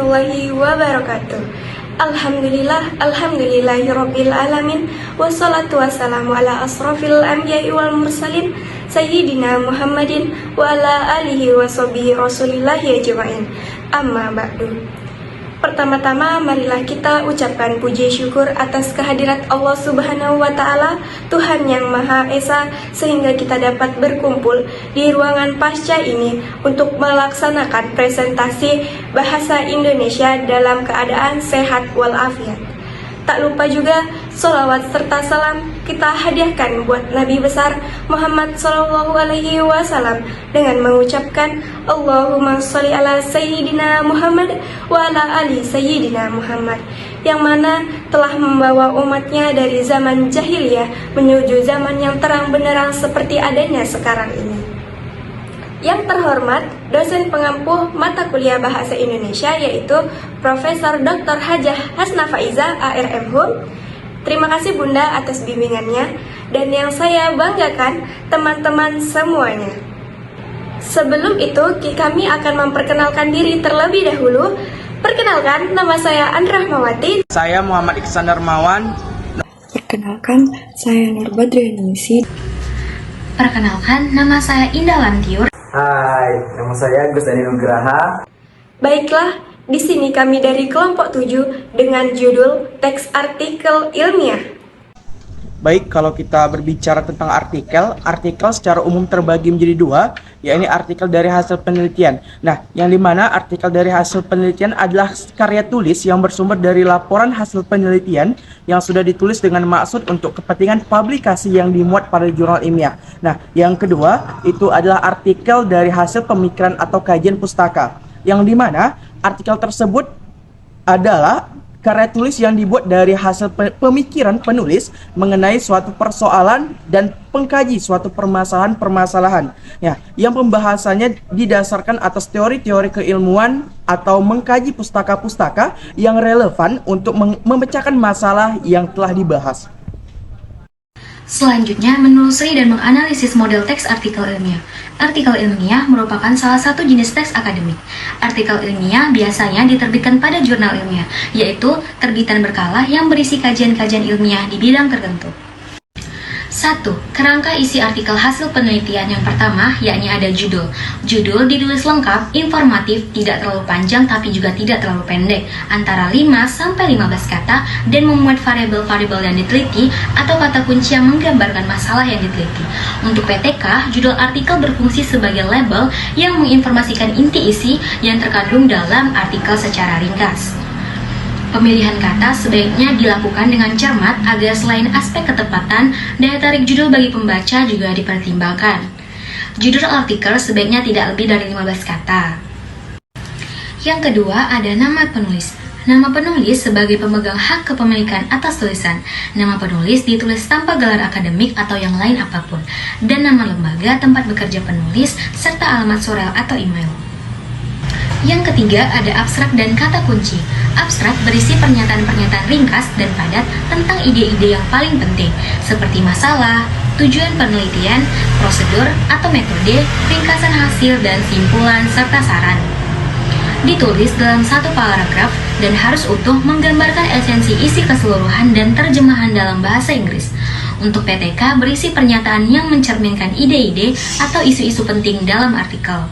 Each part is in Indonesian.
warahmatullahi wabarakatuh. Alhamdulillahirabbil alamin, wassalatu wassalamu ala asrofil anbiya'i wal mursalin sayyidina Muhammadin wa ala alihi wa sahbihi rasulillahi ajma'in. Amma ba'du. Pertama-tama marilah kita ucapkan puji syukur atas kehadirat Allah Subhanahu wa Ta'ala, Tuhan yang Maha Esa, sehingga kita dapat berkumpul di ruangan pasca ini untuk melaksanakan presentasi bahasa Indonesia dalam keadaan sehat walafiat. Tak lupa juga sholawat serta salam kita hadiahkan buat Nabi besar Muhammad SAW dengan mengucapkan Allahumma sholli ala Sayyidina Muhammad wa ala ali Sayyidina Muhammad, yang mana telah membawa umatnya dari zaman jahiliyah menuju zaman yang terang benderang seperti adanya sekarang ini. Yang terhormat, dosen pengampu mata kuliah Bahasa Indonesia yaitu Profesor Dr. Hajah Hasna Faiza ARM Hum. Terima kasih Bunda atas bimbingannya, dan yang saya banggakan teman-teman semuanya. Sebelum itu, kami akan memperkenalkan diri terlebih dahulu. Perkenalkan, nama saya Andra Rahmawati. Saya Muhammad Iksan Darmawan. Perkenalkan, saya Nur Badrianisi. Perkenalkan, nama saya Indah Lantiur. Hai, nama saya Gus Dani Nugraha. Baiklah, di sini kami dari kelompok 7 dengan judul teks artikel ilmiah. Baik, kalau kita berbicara tentang artikel secara umum terbagi menjadi dua, yakni artikel dari hasil penelitian. Nah, yang dimana artikel dari hasil penelitian adalah karya tulis yang bersumber dari laporan hasil penelitian yang sudah ditulis dengan maksud untuk kepentingan publikasi yang dimuat pada jurnal ilmiah. Nah, yang kedua itu adalah artikel dari hasil pemikiran atau kajian pustaka, yang dimana artikel tersebut adalah karya tulis yang dibuat dari hasil pemikiran penulis mengenai suatu persoalan dan pengkaji suatu permasalahan ya, yang pembahasannya didasarkan atas teori-teori keilmuan atau mengkaji pustaka-pustaka yang relevan untuk memecahkan masalah yang telah dibahas. Selanjutnya, menelusuri dan menganalisis model teks artikel ilmiah. Artikel ilmiah merupakan salah satu jenis teks akademik. Artikel ilmiah biasanya diterbitkan pada jurnal ilmiah, yaitu terbitan berkala yang berisi kajian-kajian ilmiah di bidang tertentu. 1. Kerangka isi artikel hasil penelitian. Yang pertama, yakni ada judul. Judul ditulis lengkap, informatif, tidak terlalu panjang tapi juga tidak terlalu pendek, antara 5-15 kata, dan memuat variabel-variabel yang diteliti atau kata kunci yang menggambarkan masalah yang diteliti. Untuk PTK, judul artikel berfungsi sebagai label yang menginformasikan inti isi yang terkandung dalam artikel secara ringkas. Pemilihan kata sebaiknya dilakukan dengan cermat agar selain aspek ketepatan, daya tarik judul bagi pembaca juga dipertimbangkan. Judul artikel sebaiknya tidak lebih dari 15 kata. Yang kedua ada nama penulis. Nama penulis sebagai pemegang hak kepemilikan atas tulisan. Nama penulis ditulis tanpa gelar akademik atau yang lain apapun, dan nama lembaga tempat bekerja penulis serta alamat surel atau email. Yang ketiga ada abstrak dan kata kunci. Abstrak berisi pernyataan-pernyataan ringkas dan padat tentang ide-ide yang paling penting, seperti masalah, tujuan penelitian, prosedur atau metode, ringkasan hasil dan simpulan serta saran. Ditulis dalam satu paragraf dan harus utuh, menggambarkan esensi isi keseluruhan dan terjemahan dalam bahasa Inggris. Untuk PTK berisi pernyataan yang mencerminkan ide-ide atau isu-isu penting dalam artikel.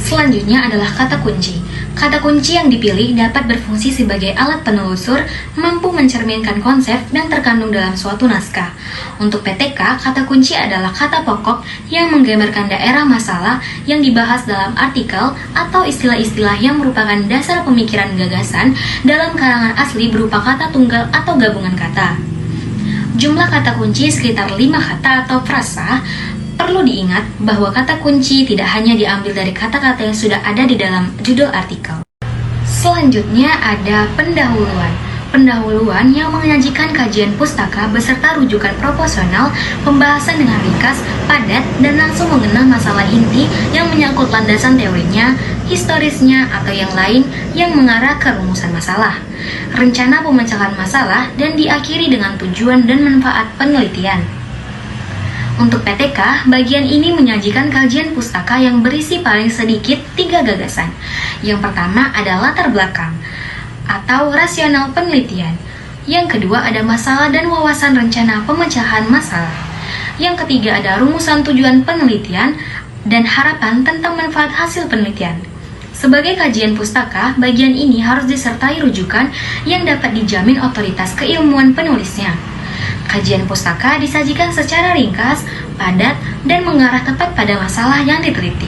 Selanjutnya adalah kata kunci. Kata kunci yang dipilih dapat berfungsi sebagai alat penelusur, mampu mencerminkan konsep yang terkandung dalam suatu naskah. Untuk PTK, kata kunci adalah kata pokok yang menggambarkan daerah masalah yang dibahas dalam artikel atau istilah-istilah yang merupakan dasar pemikiran gagasan dalam karangan asli berupa kata tunggal atau gabungan kata. Jumlah kata kunci sekitar 5 kata atau frasa. Perlu diingat bahwa kata kunci tidak hanya diambil dari kata-kata yang sudah ada di dalam judul artikel. Selanjutnya ada pendahuluan. Pendahuluan yang menyajikan kajian pustaka beserta rujukan proporsional, pembahasan dengan ringkas, padat, dan langsung mengenal masalah inti yang menyangkut landasan teorinya, historisnya, atau yang lain yang mengarah ke rumusan masalah, rencana pemecahan masalah, dan diakhiri dengan tujuan dan manfaat penelitian. Untuk PTK, bagian ini menyajikan kajian pustaka yang berisi paling sedikit 3 gagasan. Yang pertama ada latar belakang atau rasional penelitian. Yang kedua ada masalah dan wawasan rencana pemecahan masalah. Yang ketiga ada rumusan tujuan penelitian dan harapan tentang manfaat hasil penelitian. Sebagai kajian pustaka, bagian ini harus disertai rujukan yang dapat dijamin otoritas keilmuan penulisnya. Kajian pustaka disajikan secara ringkas, padat, dan mengarah tepat pada masalah yang diteliti.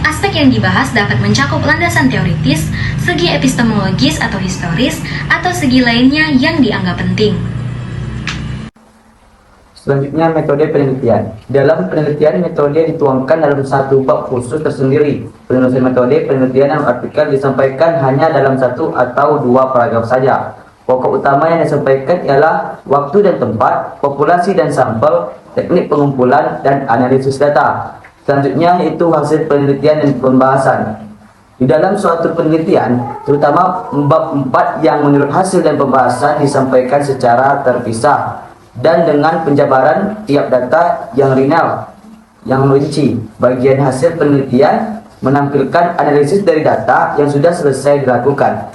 Aspek yang dibahas dapat mencakup landasan teoritis, segi epistemologis atau historis, atau segi lainnya yang dianggap penting. Selanjutnya, metode penelitian. Dalam penelitian, metode dituangkan dalam satu bab khusus tersendiri. Penulisan metode penelitian dalam artikel disampaikan hanya dalam 1 atau 2 paragraf saja. Pokok utama yang disampaikan ialah waktu dan tempat, populasi dan sampel, teknik pengumpulan, dan analisis data. Selanjutnya yaitu hasil penelitian dan pembahasan. Di dalam suatu penelitian, terutama bab 4 yang menurut hasil dan pembahasan disampaikan secara terpisah dan dengan penjabaran tiap data yang rinci, yang rinci. Bagian hasil penelitian menampilkan analisis dari data yang sudah selesai dilakukan.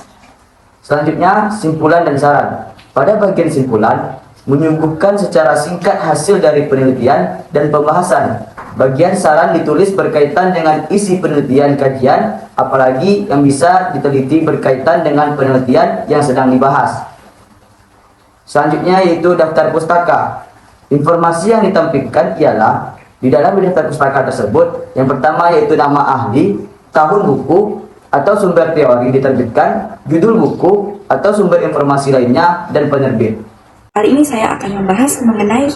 Selanjutnya, simpulan dan saran. Pada bagian simpulan, menyuguhkan secara singkat hasil dari penelitian dan pembahasan. Bagian saran ditulis berkaitan dengan isi penelitian kajian, apalagi yang bisa diteliti berkaitan dengan penelitian yang sedang dibahas. Selanjutnya yaitu daftar pustaka. Informasi yang ditampilkan ialah di dalam daftar pustaka tersebut, yang pertama yaitu nama ahli, tahun buku atau sumber teori diterbitkan, judul buku atau sumber informasi lainnya, dan penerbit. Hari ini saya akan membahas mengenai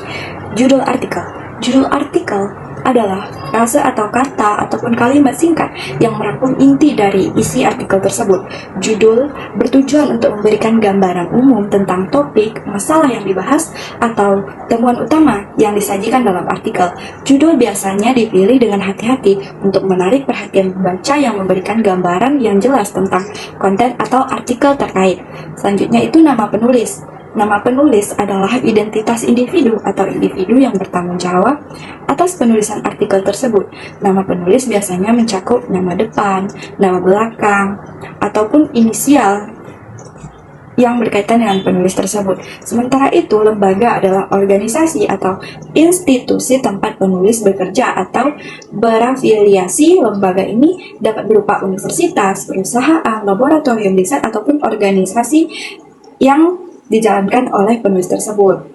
judul artikel. Judul artikel adalah frase atau kata ataupun kalimat singkat yang merangkum inti dari isi artikel tersebut. Judul bertujuan untuk memberikan gambaran umum tentang topik, masalah yang dibahas, atau temuan utama yang disajikan dalam artikel. Judul biasanya dipilih dengan hati-hati untuk menarik perhatian pembaca yang memberikan gambaran yang jelas tentang konten atau artikel terkait. Selanjutnya itu nama penulis. Nama penulis adalah identitas individu atau individu yang bertanggung jawab atas penulisan artikel tersebut. Nama penulis biasanya mencakup nama depan, nama belakang, ataupun inisial yang berkaitan dengan penulis tersebut. Sementara itu, lembaga adalah organisasi atau institusi tempat penulis bekerja atau berafiliasi. Lembaga ini dapat berupa universitas, perusahaan, laboratorium riset, ataupun organisasi yang dijalankan oleh penulis tersebut.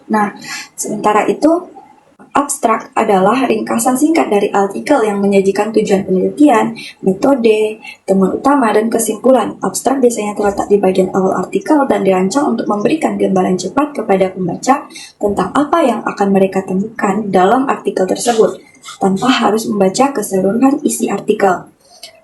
Nah, sementara itu, abstrak adalah ringkasan singkat dari artikel yang menyajikan tujuan penelitian, metode, temuan utama, dan kesimpulan. Abstrak biasanya terletak di bagian awal artikel dan dirancang untuk memberikan gambaran cepat kepada pembaca tentang apa yang akan mereka temukan dalam artikel tersebut, tanpa harus membaca keseluruhan isi artikel.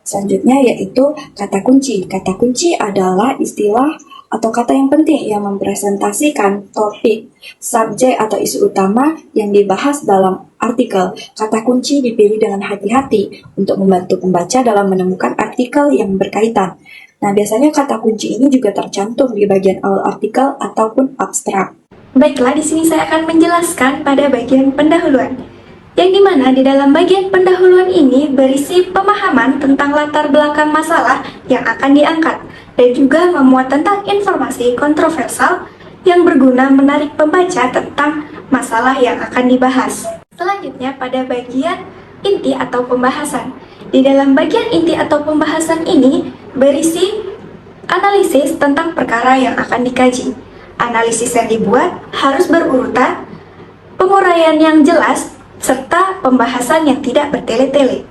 Selanjutnya yaitu kata kunci. Kata kunci adalah istilah atau kata yang penting yang mempresentasikan topik, subjek atau isu utama yang dibahas dalam artikel. Kata kunci dipilih dengan hati-hati untuk membantu pembaca dalam menemukan artikel yang berkaitan. Nah, biasanya kata kunci ini juga tercantum di bagian awal artikel ataupun abstrak. Baiklah, di sini saya akan menjelaskan pada bagian pendahuluan. Yang dimana di dalam bagian pendahuluan ini berisi pemahaman tentang latar belakang masalah yang akan diangkat dan juga memuat tentang informasi kontroversial yang berguna menarik pembaca tentang masalah yang akan dibahas. Selanjutnya pada bagian inti atau pembahasan. Di dalam bagian inti atau pembahasan ini berisi analisis tentang perkara yang akan dikaji. Analisis yang dibuat harus berurutan, penguraian yang jelas, serta pembahasan yang tidak bertele-tele.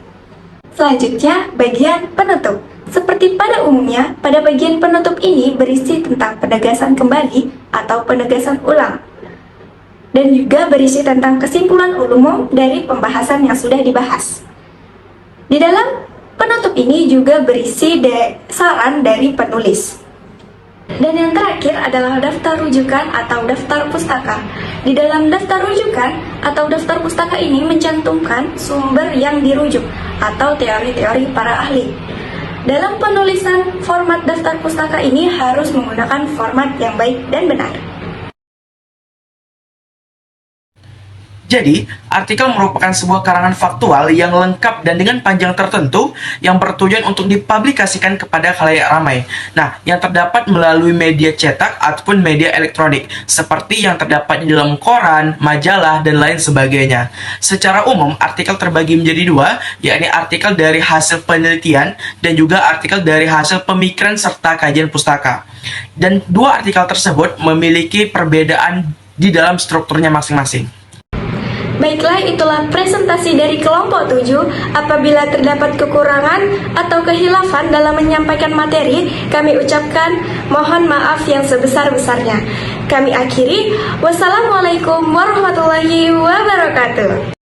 Selanjutnya, bagian penutup. Seperti pada umumnya, pada bagian penutup ini berisi tentang penegasan kembali atau penegasan ulang, dan juga berisi tentang kesimpulan umum dari pembahasan yang sudah dibahas. Di dalam penutup ini juga berisi saran dari penulis. Dan yang terakhir adalah daftar rujukan atau daftar pustaka. Di dalam daftar rujukan atau daftar pustaka ini mencantumkan sumber yang dirujuk atau teori-teori para ahli. Dalam penulisan format daftar pustaka ini harus menggunakan format yang baik dan benar. Jadi, artikel merupakan sebuah karangan faktual yang lengkap dan dengan panjang tertentu yang bertujuan untuk dipublikasikan kepada khalayak ramai. Nah, yang terdapat melalui media cetak ataupun media elektronik, seperti yang terdapat di dalam koran, majalah, dan lain sebagainya. Secara umum, artikel terbagi menjadi dua, yakni artikel dari hasil penelitian dan juga artikel dari hasil pemikiran serta kajian pustaka. Dan dua artikel tersebut memiliki perbedaan di dalam strukturnya masing-masing. Baiklah, itulah presentasi dari kelompok 7. Apabila terdapat kekurangan atau kehilafan dalam menyampaikan materi, kami ucapkan mohon maaf yang sebesar-besarnya. Kami akhiri, wassalamualaikum warahmatullahi wabarakatuh.